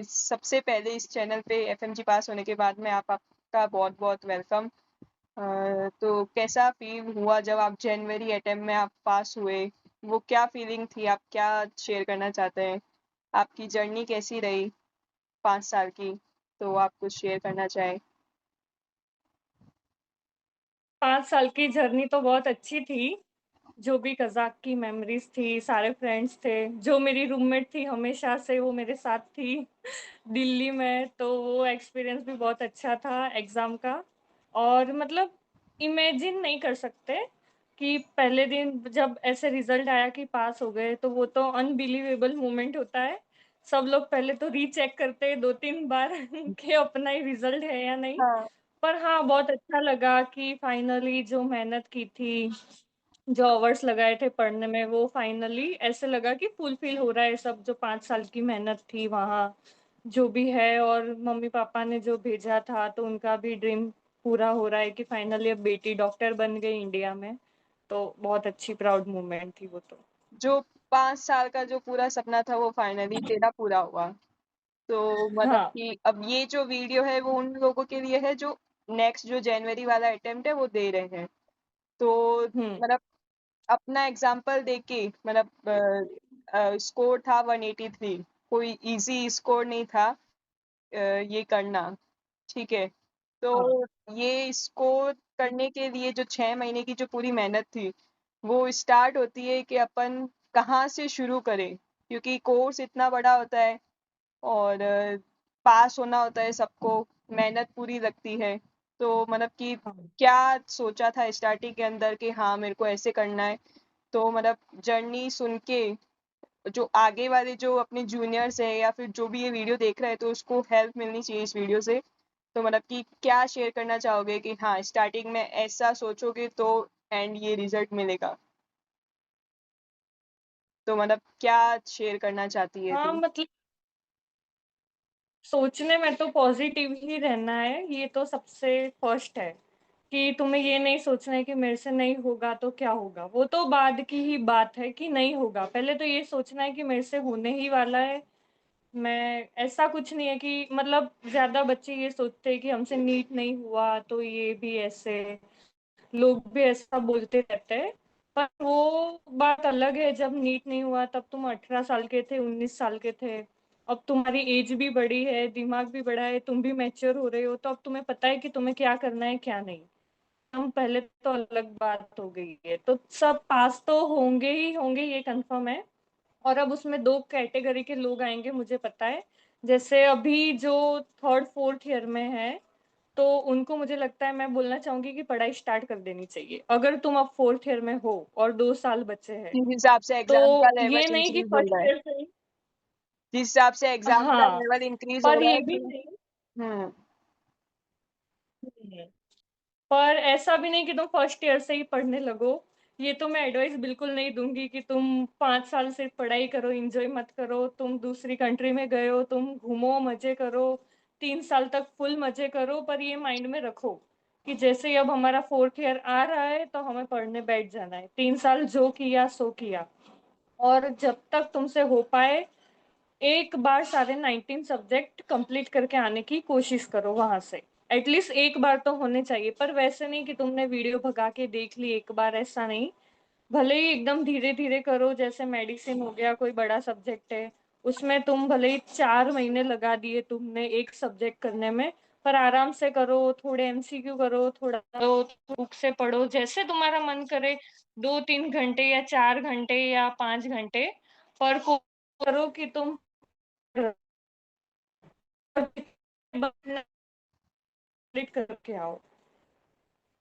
सबसे पहले इस चैनल पे एफएमजी पास होने के बाद में आपका बहुत बहुत वेलकम। तो कैसा फील हुआ जब आप जनवरी अटेम्प्ट में आप पास हुए? वो क्या फीलिंग थी? आप क्या शेयर करना चाहते हैं? आपकी जर्नी कैसी रही 5 साल की? तो आप कुछ शेयर करना चाहें? 5 साल की जर्नी तो बहुत अच्छी थी। जो भी कज़ाक की मेमोरीज़ थी, सारे फ्रेंड्स थे। जो मेरी रूममेट थी हमेशा से वो मेरे साथ थी दिल्ली में, तो वो एक्सपीरियंस भी बहुत अच्छा था एग्ज़ाम का। और मतलब इमेजिन नहीं कर सकते कि पहले दिन जब ऐसे रिज़ल्ट आया कि पास हो गए, तो वो तो अनबिलीवेबल मोमेंट होता है। सब लोग पहले तो रीचेक करते हैं 2-3 बार कि अपना ही रिज़ल्ट है या नहीं। हाँ। पर हाँ, बहुत अच्छा लगा कि फाइनली जो मेहनत की थी, जो अवर्स लगाए थे पढ़ने में, वो फाइनली ऐसे लगा कि फुलफिल हो रहा है सब, जो 5 साल की मेहनत थी वहाँ, जो भी है। और मम्मी-पापा ने जो भेजा था, तो उनका भी ड्रीम पूरा हो रहा है कि फाइनली अब बेटी डॉक्टर बन गई इंडिया में। तो बहुत अच्छी प्राउड मोमेंट थी वो तो। जो 5 साल का जो पूरा सपना था वो फाइनली तेरा पूरा हुआ। तो मतलब हाँ। कि अब ये जो वीडियो है वो उन लोगों के लिए है जो नेक्स्ट जो जनवरी वाला अटेम्प्ट है वो दे रहे हैं। तो हुँ। मतलब अपना एग्जाम्पल देके मतलब स्कोर था 183। कोई इजी स्कोर नहीं था ये करना। ठीक है। तो हाँ। ये स्कोर करने के लिए जो 6 महीने की जो पूरी मेहनत थी वो स्टार्ट होती है कि अपन कहाँ से शुरू करें, क्योंकि कोर्स इतना बड़ा होता है और पास होना होता है सबको, मेहनत पूरी लगती है। तो मतलब कि हाँ। क्या सोचा था स्टार्टिंग के अंदर कि हाँ मेरे को ऐसे करना है? तो मतलब जर्नी सुन के जो आगे वाले जो अपने जूनियर्स है या फिर जो भी ये वीडियो देख रहा है तो उसको हेल्प मिलनी चाहिए इस वीडियो से। तो मतलब कि क्या शेयर करना चाहोगे कि हाँ स्टार्टिंग में ऐसा सोचोगे तो एंड ये रिजल्ट मिलेगा? तो मतलब क्या शेयर करना चाहती है हाँ, तू? मतलब सोचने में तो पॉज़िटिव ही रहना है, ये तो सबसे फर्स्ट है, कि तुम्हें ये नहीं सोचना है कि मेरे से नहीं होगा तो क्या होगा? वो तो बाद की ही बात है कि नहीं होगा, पहले तो ये सोचना है कि मेरे से होने ही वाला है। मैं ऐसा कुछ नहीं है कि मतलब ज़्यादा बच्चे ये सोचते हैं कि हमसे नीट नहीं हुआ, तो ये भी ऐसे लोग भी ऐसा बोलते रहते हैं। पर वो बात अलग है, जब नीट नहीं हुआ तब तुम 18 साल के थे, 19 साल के थे। अब तुम्हारी एज भी बड़ी है, दिमाग भी बड़ा है, तुम भी मैच्योर हो रहे हो, तो अब तुम्हें पता है कि तुम्हें क्या करना है, क्या नहीं। हम पहले तो अलग बात हो गई है, तो सब पास तो होंगे ही होंगे, ये कन्फर्म है। और अब उसमें 2 कैटेगरी के लोग आएँगे मुझे पता है। जैसे अभी जो 3rd-4th ईयर में हैं, तो उनको मुझे लगता है मैं बोलना चाहूँगी कि पढ़ाई स्टार्ट कर देनी चाहिए। अगर तुम अब 4th ईयर में हो और 2 साल बचे हैं, जिस हिसाब से एग्जाम का तो ये लेवल नहीं कि इंक्रीज हो फर्स्ट रहा है, ईयर से ही। जिस हिसाब से एग्जाम का हाँ, लेवल इंक्रीज हो पर रहा ये है भी तो नहीं। हम्म। हुँ। पर ऐसा भी नहीं कि तुम फर्स्ट ईयर से ही पढ़ने लगो। ये तो मैं एडवाइस बिल्कुल नहीं दूँगी कि तुम 5 साल सिर्फ पढ़ाई करो, एन्जॉय मत करो। तुम दूसरी कंट्री में गए हो, तुम घूमो, मज़े करो, 3 साल तक फुल मज़े करो, पर ये माइंड में रखो कि जैसे ही अब हमारा 4th ईयर आ रहा है, तो हमें पढ़ने बैठ जाना है। 3 साल जो किया सो किया। और जब तक तुमसे हो पाए, एक बार सारे 19 सब्जेक्ट कंप्लीट करके आने की कोशिश करो वहाँ से। एटलीस्ट एक बार तो होने चाहिए, पर वैसे नहीं कि तुमने वीडियो भगा के देख ली एक बार, ऐसा नहीं। भले ही एकदम धीरे-धीरे करो, जैसे मेडिसिन हो गया, कोई बड़ा सब्जेक्ट है, उसमें तुम भले ही 4 महीने लगा दिए तुमने एक सब्जेक्ट करने में, पर आराम से करो, थोड़े एमसीक्यू करो, थोड़ा तो बुक से पढ़ो, जैसे तुम्हारा मन करे 2-3 घंटे या 4 घंटे या 5 घंटे, पर करो कि तुम करके आओ,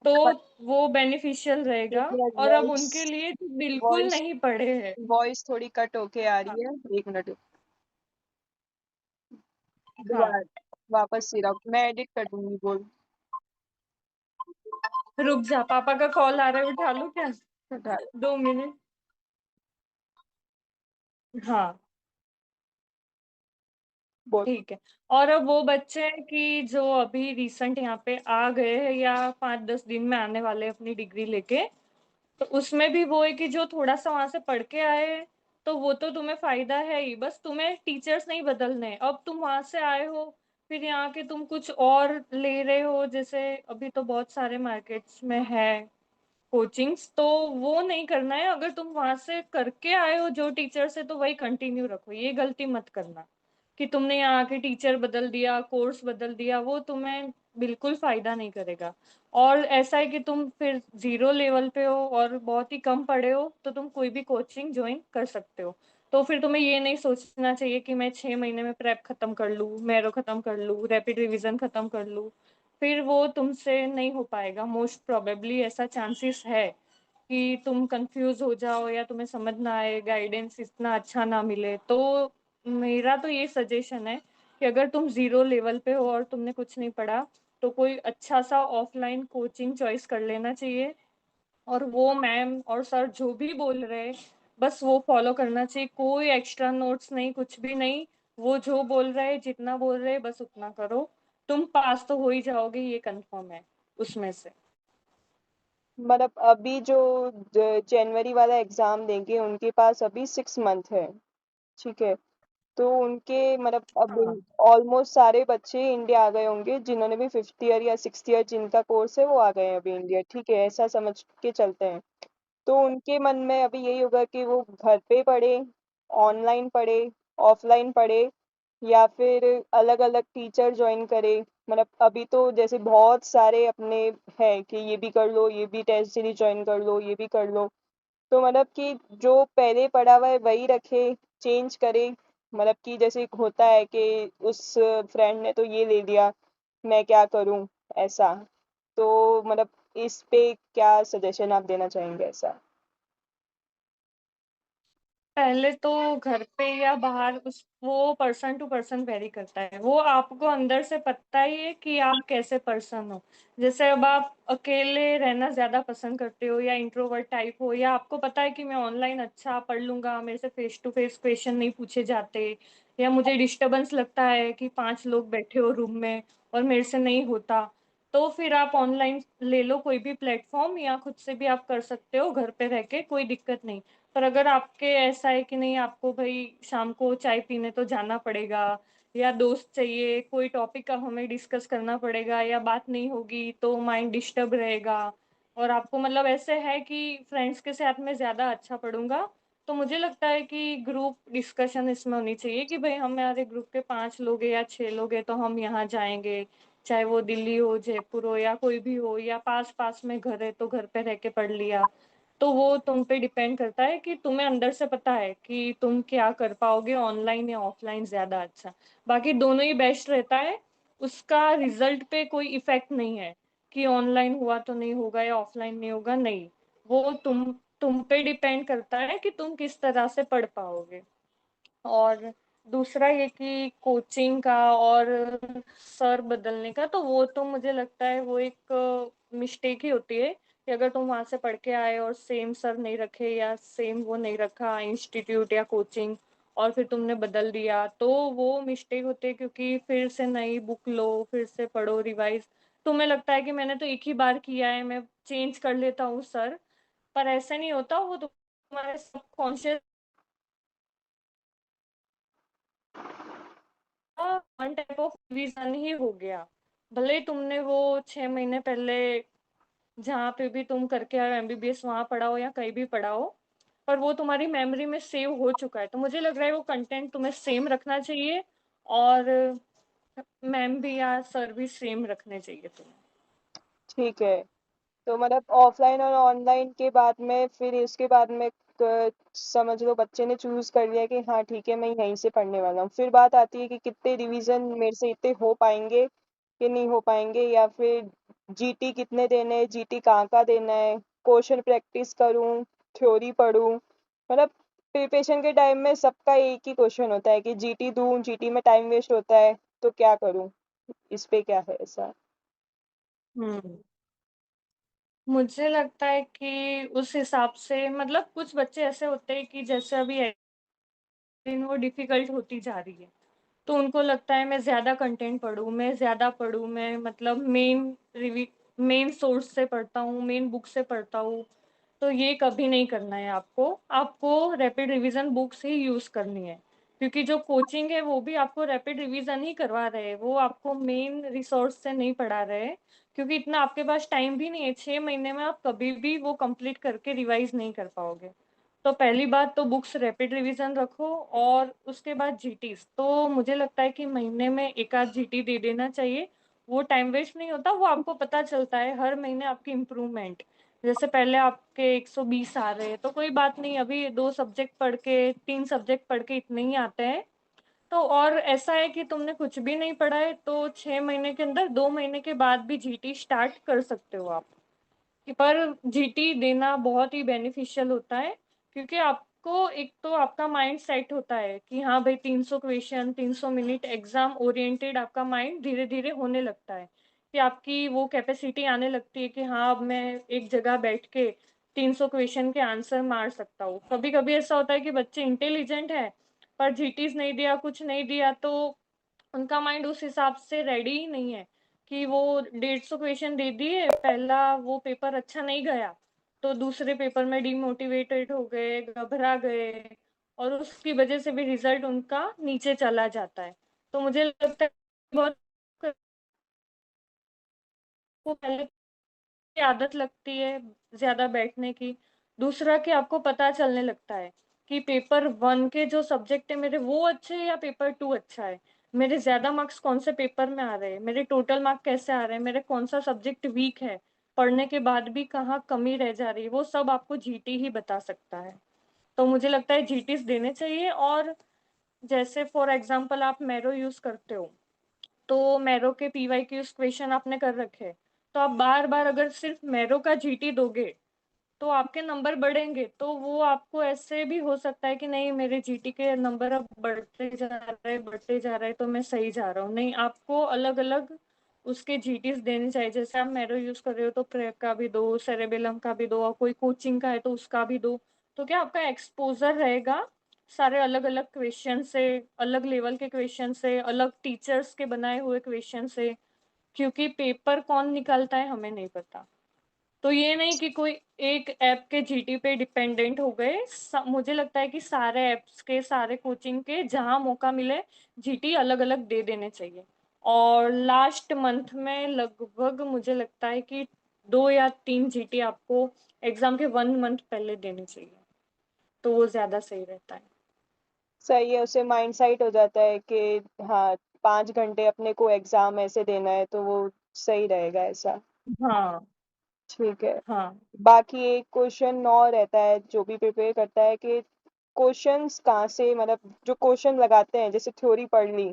तो वो बेनिफिशियल एक रहेगा। मिनट, और अब वॉइस उनके लिए जो बिल्कुल वॉइस नहीं पढ़े हैं। वॉइस थोड़ी कट होके आ हाँ। रही है। 1 मिनट, हाँ, दोबारा वापस से रहो, मैं एडिट कर दूंगी, बोल। रुक जा, पापा का कॉल आ रहा है, उठा लो क्या? हटा। 2 मिनट। हाँ, बोल। ठीक है। और अब वो बच्चे हैं कि जो अभी रिसेंट यहाँ पे आ गए हैं या 5-10 दिन में आने वाले हैं अपनी डिग्री लेके, तो उसमें भी वो है कि जो थोड़ा-सा वहाँ से पढ़ के आए हैं, तो वो तो तुम्हें फ़ायदा है ही, बस तुम्हें टीचर्स नहीं बदलने हैं। अब तुम वहाँ से आए हो, फिर यहाँ के तुम कुछ और ले रहे हो, जैसे अभी तो बहुत सारे मार्केट्स में है कोचिंग्स, तो वो नहीं करना है। अगर तुम वहां से करके आए हो जो टीचर से, तो वही कंटिन्यू रखो, ये गलती मत करना कि तुमने यहाँ आके टीचर बदल दिया, कोर्स बदल दिया, वो तुम्हें बिल्कुल फायदा नहीं करेगा। और ऐसा है कि तुम फिर जीरो लेवल पे हो और बहुत ही कम पढ़े हो, तो तुम कोई भी कोचिंग ज्वाइन कर सकते हो। तो फिर तुम्हें ये नहीं सोचना चाहिए कि मैं 6 महीने में प्रेप खत्म कर लूँ, मैरो खत्म कर लूँ, रैपिड रिवीजन खत्म कर लूँ। फिर वो तुमसे नहीं हो पाएगा, मोस्ट प्रोबेबली ऐसा चांसेस है कि तुम कंफ्यूज हो जाओ या तुम्हें समझ ना आए, गाइडेंस इतना अच्छा ना मिले। तो मेरा तो ये सजेशन है कि अगर तुम जीरो लेवल पे हो और तुमने कुछ नहीं पढ़ा, तो कोई अच्छा सा ऑफलाइन कोचिंग चॉइस कर लेना चाहिए, और वो मैम और सर जो भी बोल रहे हैं, बस वो फॉलो करना चाहिए। कोई एक्स्ट्रा नोट्स नहीं, कुछ भी नहीं। वो जो बोल रहे हैं, जितना बोल रहे हैं, बस उतना करो। तुम पास तो हो ही जाओगे, ये कंफर्म है उसमें से। मतलब अभी जो जनवरी वाला एग्जाम देंगे उनके पास अभी 6 मंथ है, ठीक है। तो उनके मतलब अब हाँ। ऑलमोस्ट सारे बच्चे इंडिया आ गए होंगे, जिन्होंने भी 5th ईयर या 6th ईयर जिनका कोर्स है वो आ गए हैं अभी इंडिया, ठीक है, ऐसा समझ के चलते हैं। तो उनके मन में अभी यही होगा कि वो घर पे पढ़े, ऑनलाइन पढ़े, ऑफलाइन पढ़े, या फिर अलग अलग टीचर ज्वाइन करे। मतलब अभी तो जैसे बहुत सारे अपने हैं कि ये भी कर लो, ये भी टेस्ट सीरीज ज्वाइन कर लो, ये भी कर लो। तो मतलब कि जो पहले पढ़ा हुआ है वही रखे, चेंज करे। मतलब कि जैसे एक होता है कि उस फ्रेंड ने तो ये ले लिया, मैं क्या करूं, ऐसा। तो मतलब इस पे क्या सजेशन आप देना चाहेंगे ऐसा? पहले तो घर पे या बाहर, उस वो पर्सन टू पर्सन वेरी करता है। वो आपको अंदर से पता ही है कि आप कैसे पर्सन हो। जैसे अब आप अकेले रहना ज्यादा पसंद करते हो या इंट्रोवर्ट टाइप हो, या आपको पता है कि मैं ऑनलाइन अच्छा पढ़ लूंगा, मेरे से फेस टू फेस क्वेश्चन नहीं पूछे जाते, या मुझे डिस्टरबेंस लगता है कि 5 लोग बैठे हो रूम में और मेरे से नहीं होता, तो फिर आप ऑनलाइन ले लो कोई भी प्लेटफॉर्म, या खुद से भी आप कर सकते हो घर पे रह के, कोई दिक्कत नहीं। पर अगर आपके ऐसा है कि नहीं, आपको भाई शाम को चाय पीने तो जाना पड़ेगा, या दोस्त चाहिए, कोई टॉपिक का हमें डिस्कस करना पड़ेगा, या बात नहीं होगी तो माइंड डिस्टर्ब रहेगा, और आपको मतलब ऐसे है कि फ्रेंड्स के साथ में ज़्यादा अच्छा पढ़ूंगा, तो मुझे लगता है कि ग्रुप डिस्कशन इसमें होनी चाहिए कि भाई हमारे ग्रुप के 5 लोग हैं या 6 लोग हैं, तो हम यहाँ जाएंगे। चाहे वो दिल्ली हो, जयपुर हो, या कोई भी हो, या पास पास में घर है तो घर पे रह के पढ़ लिया। तो वो तुम पे डिपेंड करता है कि तुम्हें अंदर से पता है कि तुम क्या कर पाओगे, ऑनलाइन या ऑफलाइन ज्यादा अच्छा। बाकी दोनों ही बेस्ट रहता है, उसका रिजल्ट पे कोई इफेक्ट नहीं है कि ऑनलाइन हुआ तो नहीं होगा या ऑफलाइन नहीं होगा, नहीं। वो तुम पे डिपेंड करता है कि तुम किस तरह से पढ़ पाओगे। और दूसरा ये कि कोचिंग का और सर बदलने का, तो वो तो मुझे लगता है वो एक मिस्टेक ही होती है कि अगर तुम वहां से पढ़ के आए और सेम सर नहीं रखे या सेम वो नहीं रखा इंस्टीट्यूट या कोचिंग, और फिर तुमने बदल दिया, तो वो मिस्टेक होती है, क्योंकि फिर से नई बुक लो, फिर से पढ़ो, रिवाइज। तुम्हें लगता है कि मैंने तो एक ही बार किया है, मैं चेंज कर लेता हूँ सर, पर ऐसा नहीं होता। वो तुम्हारे subconscious one type of revision ही हो गया। भले ही तुमने वो 6 महीने पहले जहाँ पे भी तुम करके आए एमबीबीएस वहां पढ़ा हो या कहीं भी पढ़ा हो, पर वो तुम्हारी मेमोरी में सेव हो चुका है। तो मुझे लग रहा है वो कंटेंट तुम्हें सेम रखना चाहिए, और मैम भी या सर भी सेम रखने चाहिए तुम्हें। ठीक है। तो मतलब ऑफलाइन और ऑनलाइन के बाद में फिर इसके बाद में समझ लो बच्चे ने चूज कर लिया कि हाँ ठीक है मैं यहीं से पढ़ने वाला हूँ, फिर बात आती है कि कितने रिवीजन मेरे से इतने हो पाएंगे कि नहीं हो पाएंगे, या फिर जीटी कितने देने हैं, जीटी कहाँ का देना है, क्वेश्चन प्रैक्टिस करूँ, थ्योरी पढूं। मतलब प्रिपरेशन के टाइम में सबका एक ही क्वेश्चन होता है कि जीटी दूं, जीटी में टाइम वेस्ट होता है, तो क्या करूँ? इस पे क्या है ऐसा? हम्म। मुझे लगता है कि उस हिसाब से, मतलब कुछ बच्चे ऐसे होते हैं कि जैसे अभी वो डिफिकल्ट होती जा रही है, तो उनको लगता है मैं ज्यादा कंटेंट पढूं, मैं ज्यादा पढूं, मैं मतलब मेन सोर्स से पढ़ता हूँ, मेन बुक से पढ़ता हूँ। तो ये कभी नहीं करना है आपको। आपको रैपिड रिवीजन बुक्स ही यूज करनी है, क्योंकि जो कोचिंग है वो भी आपको रैपिड रिवीजन ही करवा रहे हैं, वो आपको मेन रिसोर्स से नहीं पढ़ा रहे हैं, क्योंकि इतना आपके पास टाइम भी नहीं है। 6 महीने में आप कभी भी वो कंप्लीट करके रिवाइज नहीं कर पाओगे। तो पहली बात तो बुक्स रैपिड रिवीजन रखो, और उसके बाद जीटीस तो मुझे लगता है कि महीने में एक आध जीटी दे देना चाहिए। वो टाइम वेस्ट नहीं होता, वो आपको पता चलता है हर महीने आपकी इम्प्रूवमेंट। जैसे पहले आपके 120 आ रहे हैं तो कोई बात नहीं, अभी 2 सब्जेक्ट पढ़ के 3 सब्जेक्ट पढ़ के इतने ही आते हैं। तो और ऐसा है कि तुमने कुछ भी नहीं पढ़ा है तो 6 महीने के अंदर 2 महीने के बाद भी जीटी स्टार्ट कर सकते हो आप। पर जीटी देना बहुत ही बेनिफिशियल होता है, क्योंकि आपको एक तो आपका माइंड सेट होता है कि हाँ भाई 300 क्वेश्चन 300 मिनट एग्जाम ओरिएंटेड आपका माइंड धीरे धीरे होने लगता है, कि आपकी वो कैपेसिटी आने लगती है कि हाँ अब मैं एक जगह बैठ के 300 क्वेश्चन के आंसर मार सकता हूँ। कभी कभी ऐसा होता है कि बच्चे इंटेलिजेंट है पर जीटीस नहीं दिया, कुछ नहीं दिया, तो उनका माइंड उस हिसाब से रेडी ही नहीं है कि वो 150 क्वेश्चन दे दिए, पहला वो पेपर अच्छा नहीं गया तो दूसरे पेपर में डिमोटिवेटेड हो गए, घबरा गए, और उसकी वजह से भी रिजल्ट उनका नीचे चला जाता है। तो मुझे लगता है बहुत को पहले की आदत लगती है ज्यादा बैठने की। दूसरा कि आपको पता चलने लगता है कि पेपर 1 के जो सब्जेक्ट है मेरे वो अच्छे हैं या पेपर 2 अच्छा है, मेरे ज्यादा मार्क्स कौन से पेपर में आ रहे हैं, मेरे टोटल मार्क कैसे आ रहे हैं, मेरे कौन सा सब्जेक्ट वीक है, पढ़ने के बाद भी कहाँ कमी रह जा रही है, वो सब आपको जीटी ही बता सकता है। तो मुझे लगता है जीटीस देने चाहिए। और जैसे फॉर एग्जाम्पल आप मैरो यूज करते हो, तो मैरो के पीवाई क्यूज क्वेश्चन आपने कर रखे, तो आप बार बार अगर सिर्फ मैरो का जीटी दोगे तो आपके नंबर बढ़ेंगे। तो वो आपको ऐसे भी हो सकता है कि नहीं मेरे जीटी के नंबर अब बढ़ते जा रहे तो मैं सही जा रहा हूँ, नहीं, आपको अलग अलग उसके जीटीस देने चाहिए। जैसे आप मैरो यूज कर रहे हो तो प्रेप का भी दो, सेरेबेलम का भी दो, और कोई कोचिंग का है तो उसका भी दो। तो क्या आपका एक्सपोजर रहेगा सारे अलग अलग क्वेश्चन से, अलग लेवल के क्वेश्चन से, अलग टीचर्स के बनाए हुए क्वेश्चन से, क्योंकि पेपर कौन निकालता है हमें नहीं पता। तो ये नहीं कि कोई एक ऐप के जीटी पे डिपेंडेंट हो गए। मुझे लगता है कि सारे ऐप्स के, सारे कोचिंग के जहां मौका मिले जीटी अलग अलग दे देने चाहिए। और लास्ट मंथ में लगभग मुझे लगता है कि 2 या 3 जीटी आपको एग्जाम के 1 मंथ पहले देने चाहिए, तो वो ज्यादा सही रहता है। सही है, उससे माइंड साइट हो जाता है कि हाँ 5 घंटे अपने को एग्जाम ऐसे देना है, तो वो सही रहेगा ऐसा। हाँ। ठीक है। हाँ। बाकी एक क्वेश्चन और रहता है जो भी प्रिपेयर करता है कि क्वेश्चंस कहाँ से, मतलब जो क्वेश्चन लगाते हैं जैसे थ्योरी पढ़ ली,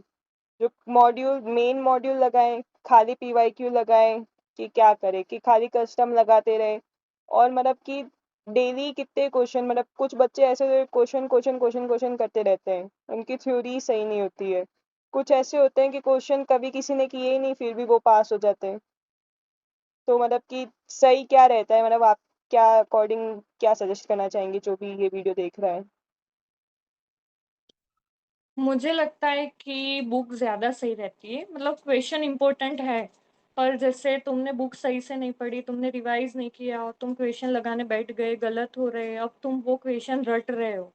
जो मॉड्यूल मेन मॉड्यूल लगाएं, खाली पीवाईक्यू लगाएं, कि क्या करें, कि खाली कस्टम लगाते रहे, और मतलब कि डेली कितने क्वेश्चन, मतलब कुछ बच्चे ऐसे क्वेश्चन क्वेश्चन क्वेश्चन क्वेश्चन करते रहते हैं, उनकी थ्योरी सही नहीं होती है। कुछ ऐसे होते हैं कि क्वेश्चन कभी किसी ने किए ही नहीं फिर भी वो पास हो जाते हैं। तो मतलब कि सही क्या रहता है, मतलब आप क्या अकॉर्डिंग क्या सजेस्ट करना चाहेंगे जो भी ये वीडियो देख रहा है। मुझे लगता है कि बुक ज्यादा सही रहती है, मतलब क्वेश्चन इंपॉर्टेंट है, पर जैसे तुमने बुक सही से नहीं पढ़ी, तुमने रिवाइज नहीं किया और तुम क्वेश्चन लगाने बैठ गए, गलत हो रहे, अब तुम वो क्वेश्चन रट रहे हो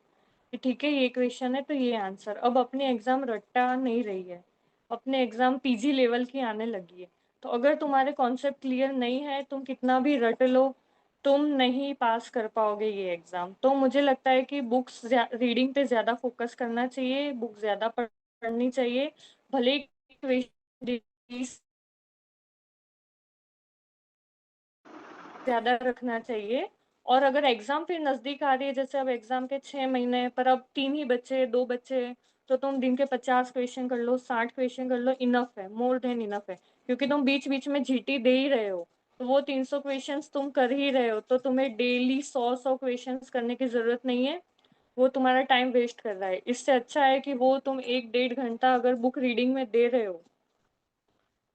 कि ठीक है ये क्वेश्चन है तो ये आंसर, अब अपनी एग्जाम रट्टा नहीं रही है, अपने एग्जाम पीजी लेवल की आने लगी है। तो अगर तुम्हारे कॉन्सेप्ट क्लियर नहीं है, तुम कितना भी रट लो, तुम नहीं पास कर पाओगे ये एग्जाम। तो मुझे लगता है कि बुक्स रीडिंग पे ज्यादा फोकस करना चाहिए, बुक ज्यादा पढ़नी चाहिए, भले ही क्वेश्चन ज्यादा रखना चाहिए। और अगर एग्जाम फिर नजदीक आ रही है, जैसे अब एग्जाम के 6 महीने हैं, पर अब 3 ही बच्चे 2 बच्चे हैं, तो तुम दिन के 50 क्वेश्चन कर लो, 60 क्वेश्चन कर लो, इनफ है, मोर देन इनफ है, क्योंकि तुम बीच बीच में जीटी दे ही रहे हो। तो वो 300 क्वेश्चन तुम कर ही रहे हो, तो तुम्हें डेली 100 100 क्वेश्चन करने की जरूरत नहीं है। वो तुम्हारा टाइम वेस्ट कर रहा है, इससे अच्छा है कि वो तुम 1 1.5 घंटा अगर बुक रीडिंग में दे रहे हो।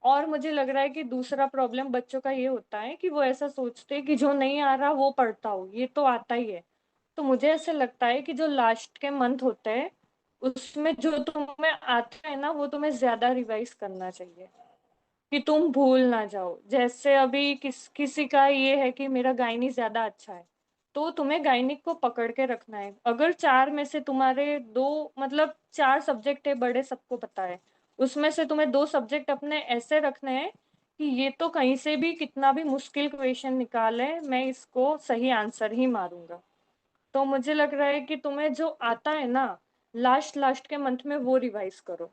और मुझे लग रहा है कि दूसरा प्रॉब्लम बच्चों का ये होता है कि वो ऐसा सोचते हैं कि जो नहीं आ रहा वो पढ़ता हो, ये तो आता ही है। तो मुझे ऐसे लगता है कि जो लास्ट के मंथ होते हैं उसमें जो तुम्हें आता है ना वो तुम्हें ज्यादा रिवाइज करना चाहिए, कि तुम भूल ना जाओ। जैसे अभी किसी का ये है कि मेरा गायनी ज्यादा अच्छा है, तो तुम्हें गायनिक को पकड़ के रखना है। अगर 4 में से तुम्हारे 2, मतलब 4 सब्जेक्ट है बड़े, सबको पता है, उसमें से तुम्हें 2 सब्जेक्ट अपने ऐसे रखने हैं कि ये तो कहीं से भी कितना भी मुश्किल क्वेश्चन निकाले मैं इसको सही आंसर ही मारूंगा। तो मुझे लग रहा है कि तुम्हें जो आता है ना, लास्ट लास्ट के मंथ में वो रिवाइज करो,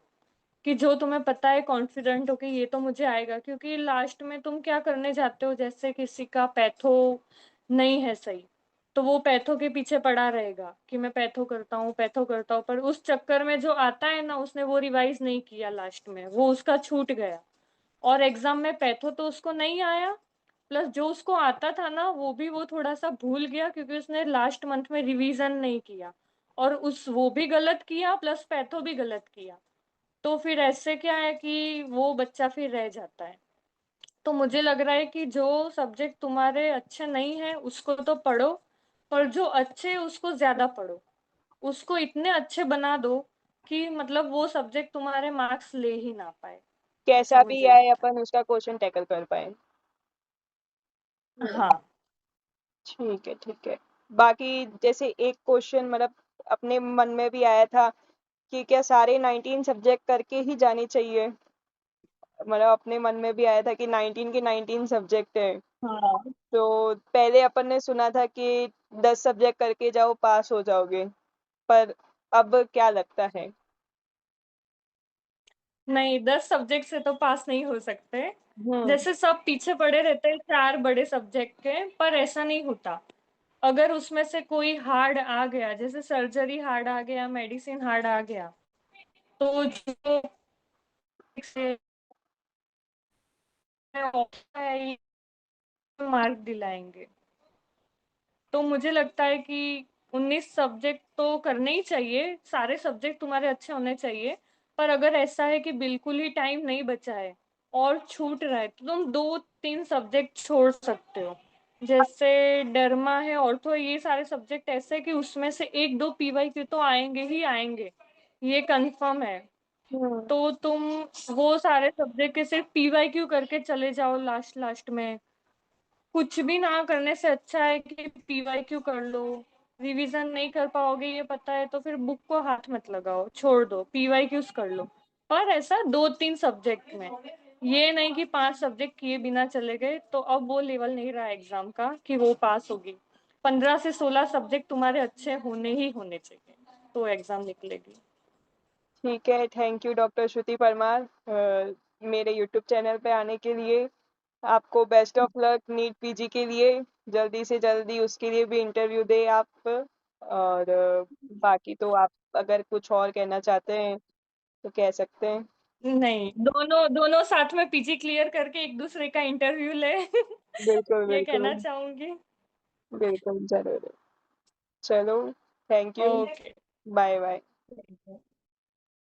कि जो तुम्हें पता है, कॉन्फिडेंट हो कि ये तो मुझे आएगा। क्योंकि लास्ट में तुम क्या करने जाते हो, जैसे किसी का पैथो नहीं है सही, तो वो पैथो के पीछे पड़ा रहेगा कि मैं पैथो करता हूँ, पैथो करता हूँ, पर उस चक्कर में जो आता है ना, उसने वो रिवाइज नहीं किया, लास्ट में वो उसका छूट गया, और एग्जाम में पैथो तो उसको नहीं आया, प्लस जो उसको आता था ना वो भी वो थोड़ा सा भूल गया, क्योंकि उसने लास्ट मंथ में रिवीजन नहीं किया, और उस वो भी गलत किया प्लस पैथो भी गलत किया। तो फिर ऐसे क्या है कि वो बच्चा फिर रह जाता है। तो मुझे लग रहा है कि जो सब्जेक्ट तुम्हारे अच्छे नहीं है उसको तो पढ़ो, पर जो अच्छे है उसको ज्यादा पढ़ो, उसको इतने अच्छे बना दो कि मतलब वो सब्जेक्ट तुम्हारे मार्क्स ले ही ना पाए। ऐसा कैसा भी मुझे आए लगता अपन उसका क्वेश्चन टैकल कर पाए। है। हाँ। ठीक है, ठीक है। बाकी जैसे एक क्वेश्चन मतलब अपने मन में भी आया था कि क्या सारे 19 सब्जेक्ट करके ही जाने चाहिए? मतलब अपने मन में भी आया था कि 19 के 19 सब्जेक्ट है, हाँ, तो पहले अपन ने सुना था कि 10 सब्जेक्ट करके जाओ पास हो जाओगे, पर अब क्या लगता है? नहीं, 10 सब्जेक्ट से तो पास नहीं हो सकते। हम्म। जैसे सब पीछे पड़े रहते हैं 4 बड़े सब्जेक्ट के, पर ऐसा नहीं होता। अगर उसमें से कोई हार्ड आ गया, जैसे सर्जरी हार्ड आ गया, मेडिसिन हार्ड आ गया, तो जो से मार्क दिलाएंगे। तो मुझे लगता है कि 19 सब्जेक्ट तो करने ही चाहिए, सारे सब्जेक्ट तुम्हारे अच्छे होने चाहिए। पर अगर ऐसा है कि बिल्कुल ही टाइम नहीं बचा है और छूट रहा है, तो तुम 2-3 सब्जेक्ट छोड़ सकते हो। जैसे डर्मा है, ऑर्थो, ये सारे सब्जेक्ट ऐसे हैं कि उसमें से 1-2 पीवाईक्यू तो आएंगे ही आएंगे, ये कंफर्म है। हम्म। तो तुम वो सारे सब्जेक्ट के सिर्फ पीवाईक्यू करके चले जाओ लास्ट लास्ट में। कुछ भी ना करने से अच्छा है कि पीवाईक्यू कर लो। रिवीजन नहीं कर पाओगे ये पता है, तो फिर बुक को हाथ मत लगाओ, छोड़ दो, पीवाईक्यूज कर लो। पर ऐसा 2-3 सब्जेक्ट में, ये नहीं कि 5 सब्जेक्ट किए बिना चले गए, तो अब वो लेवल नहीं रहा एग्जाम का कि वो पास होगी। 15 से 16 सब्जेक्ट तुम्हारे अच्छे होने ही होने चाहिए, तो एग्जाम निकलेगी। ठीक है, thank you doctor Shruti Parmar, मेरे यूट्यूब चैनल पे आने के लिए। आपको best of luck NEET PG के लिए। जल्दी से जल्दी उसके लिए भी इंटरव्यू दे आप। और बाकी तो आप अगर कुछ और कहना चाहते हैं तो कह सकते हैं। नहीं, दोनों दोनों साथ में पीजी क्लियर करके एक दूसरे का इंटरव्यू ले बिल्कुल, ये कहना बिल्कुल। चाहूंगी। बिल्कुल, ज़रूर। चलो, thank you. Okay. Bye, bye.